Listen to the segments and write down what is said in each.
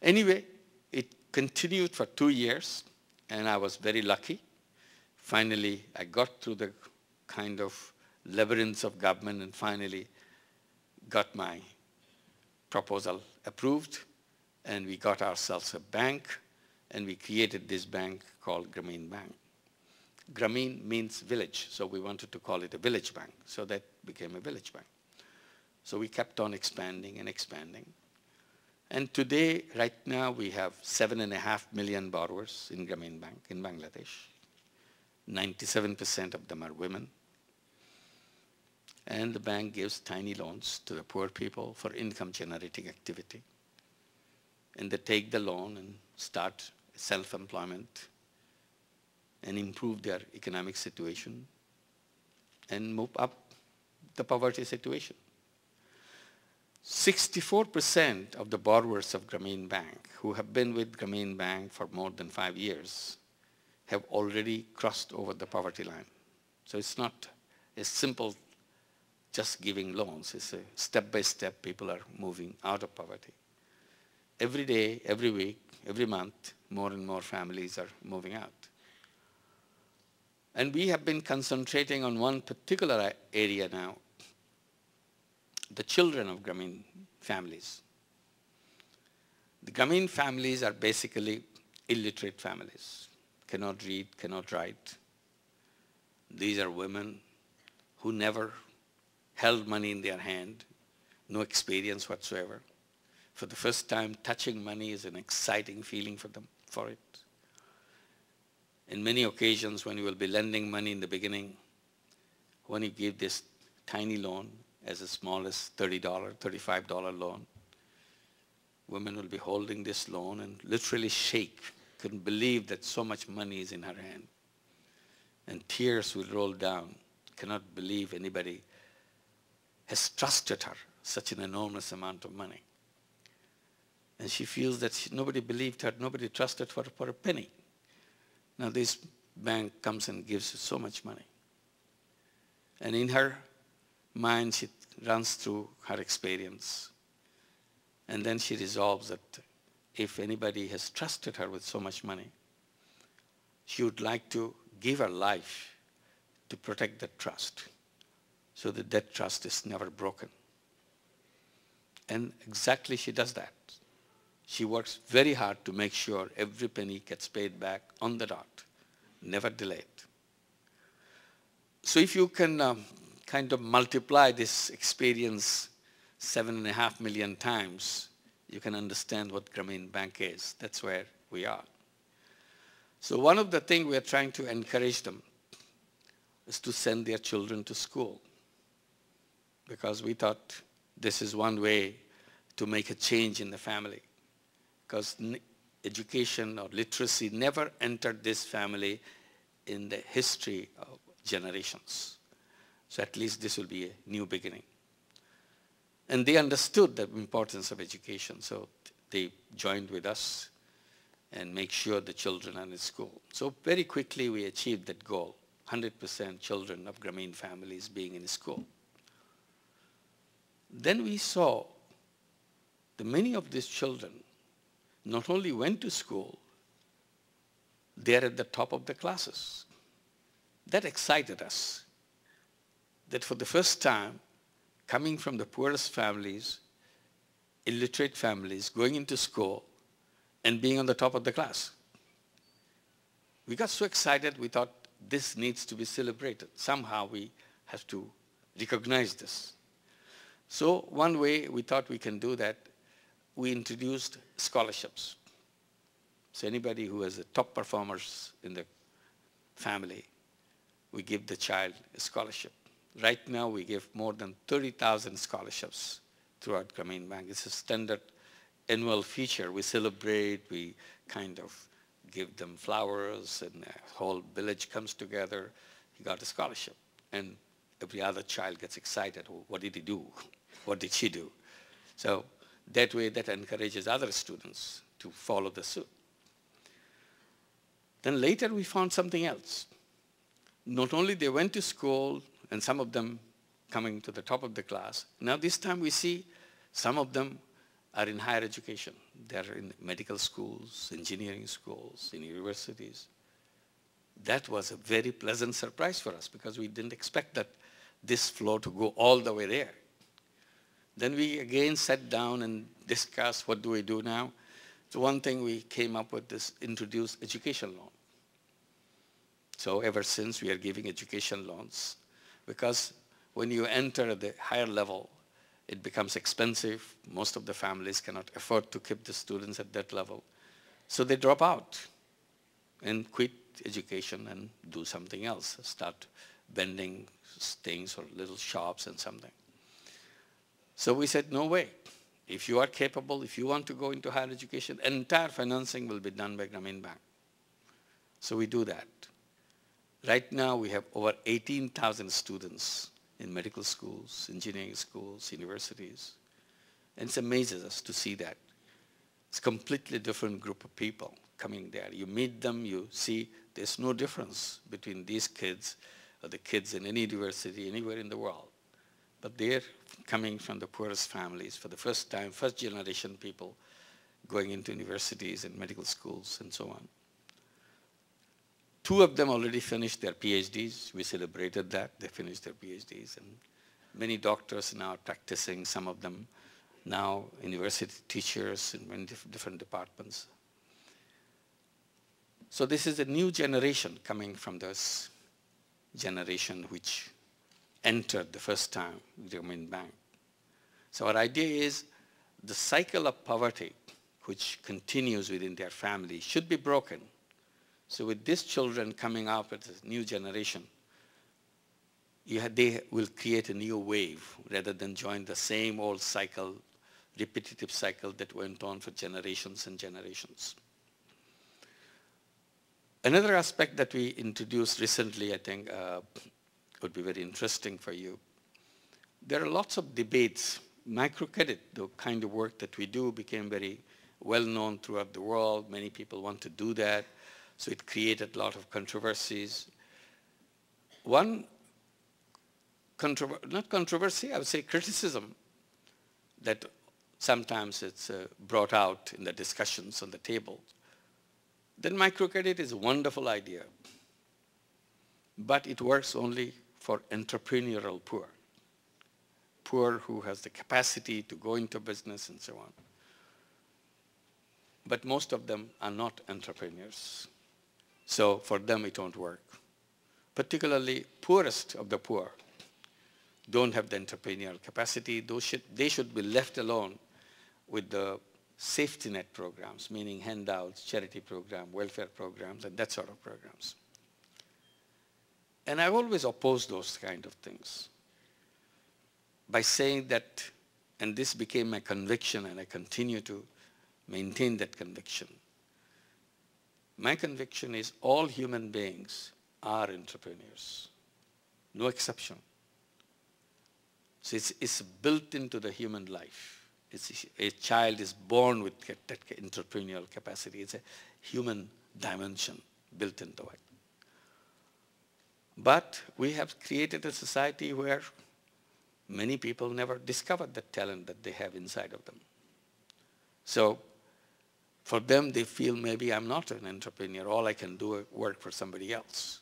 Anyway, it continued for 2 years, and I was very lucky. Finally, I got through the kind of labyrinths of government and finally got my proposal approved, and we got ourselves a bank, and we created this bank called Grameen Bank. Grameen means village, so we wanted to call it a village bank, so that became a village bank. So we kept on expanding and expanding. And today, right now, we have 7.5 million borrowers in Grameen Bank in Bangladesh. 97% of them are women. And the bank gives tiny loans to the poor people for income-generating activity. And they take the loan and start self-employment and improve their economic situation and move up the poverty situation. 64% of the borrowers of Grameen Bank who have been with Grameen Bank for more than 5 years have already crossed over the poverty line. So it's not a simple just giving loans. It's a step-by-step people are moving out of poverty. Every day, every week, every month, more and more families are moving out. And we have been concentrating on one particular area now, the children of Grameen families. The Grameen families are basically illiterate families, cannot read, cannot write. These are women who never held money in their hand, no experience whatsoever. For the first time, touching money is an exciting feeling for them, for it. In many occasions, when you will be lending money in the beginning, when you give this tiny loan, as small as $30, $35 loan, women will be holding this loan and literally shake, couldn't believe that so much money is in her hand. And tears will roll down, cannot believe anybody has trusted her such an enormous amount of money. And she feels that nobody believed her, nobody trusted her for a penny. Now this bank comes and gives her so much money. And in her mind, she runs through her experience. And then she resolves that if anybody has trusted her with so much money, she would like to give her life to protect that trust so that trust is never broken. And exactly she does that. She works very hard to make sure every penny gets paid back on the dot, never delayed. So if you can kind of multiply this experience 7.5 million times, you can understand what Grameen Bank is. That's where we are. So one of the things we are trying to encourage them is to send their children to school, because we thought this is one way to make a change in the family. Because education or literacy never entered this family in the history of generations. So at least this will be a new beginning. And they understood the importance of education, so they joined with us and make sure the children are in school. So very quickly we achieved that goal, 100% children of Grameen families being in school. Then we saw that many of these children not only went to school, they're at the top of the classes. That excited us, that for the first time, coming from the poorest families, illiterate families, going into school and being on the top of the class. We got so excited, we thought this needs to be celebrated. Somehow we have to recognize this. So one way we thought we can do that, we introduced scholarships. So anybody who has the top performers in the family, we give the child a scholarship. Right now we give more than 30,000 scholarships throughout Grameen Bank. It's a standard annual feature. We celebrate, we kind of give them flowers, and the whole village comes together. He got a scholarship. And every other child gets excited. Oh, what did he do? What did she do? So that way, that encourages other students to follow the suit. Then later we found something else. Not only they went to school, and some of them coming to the top of the class, now this time we see some of them are in higher education. They're in medical schools, engineering schools, in universities. That was a very pleasant surprise for us because we didn't expect that this flow to go all the way there. Then we again sat down and discussed what do we do now. So one thing we came up with is introduce education loan. So ever since we are giving education loans because when you enter at the higher level, it becomes expensive. Most of the families cannot afford to keep the students at that level. So they drop out and quit education and do something else, start vending things or little shops and something. So we said, no way. If you are capable, if you want to go into higher education, entire financing will be done by Grameen Bank. So we do that. Right now we have over 18,000 students in medical schools, engineering schools, universities. And it amazes us to see that. It's a completely different group of people coming there. You meet them, you see there's no difference between these kids or the kids in any university anywhere in the world. But they're coming from the poorest families for the first time, first generation people going into universities and medical schools and so on. 2 of them already finished their PhDs. We celebrated that. They finished their PhDs. And many doctors now are practicing, some of them now university teachers in many different departments. So this is a new generation coming from this generation which entered the first time Grameen Bank. So our idea is the cycle of poverty which continues within their family should be broken. So with these children coming up with this new generation, they will create a new wave rather than join the same old cycle, repetitive cycle that went on for generations and generations. Another aspect that we introduced recently, I think, would be very interesting for you. There are lots of debates. Microcredit, the kind of work that we do, became very well known throughout the world. Many people want to do that. So it created a lot of controversies. One, not controversy, I would say criticism that sometimes it's brought out in the discussions on the table. Then microcredit is a wonderful idea, but it works only for entrepreneurial poor, poor who has the capacity to go into business and so on. But most of them are not entrepreneurs. So for them, it won't work. Particularly poorest of the poor don't have the entrepreneurial capacity. They should be left alone with the safety net programs, meaning handouts, charity program, welfare programs, and that sort of programs. And I always oppose those kind of things by saying that, and this became my conviction, and I continue to maintain that conviction. My conviction is all human beings are entrepreneurs, no exception. So it's built into the human life. A child is born with that entrepreneurial capacity. It's a human dimension built into it. But we have created a society where many people never discovered the talent that they have inside of them. So for them, they feel maybe I'm not an entrepreneur. All I can do is work for somebody else.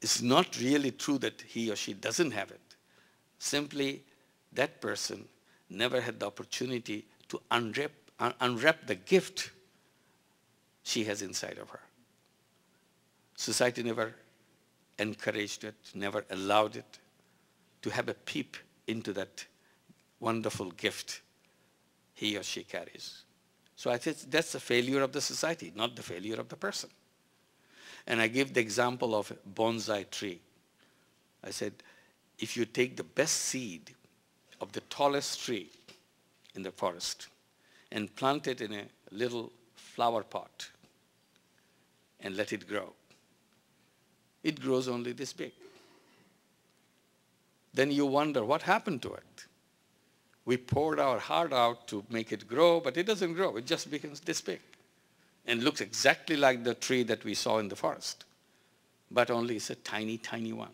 It's not really true that he or she doesn't have it. Simply, that person never had the opportunity to unwrap the gift she has inside of her. Society never encouraged it, never allowed it to have a peep into that wonderful gift he or she carries. So I think that's the failure of the society, not the failure of the person. And I give the example of a bonsai tree. I said, if you take the best seed of the tallest tree in the forest and plant it in a little flower pot and let it grow, it grows only this big. Then you wonder what happened to it. We poured our heart out to make it grow, but it doesn't grow. It just becomes this big and looks exactly like the tree that we saw in the forest, but only it's a tiny, tiny one.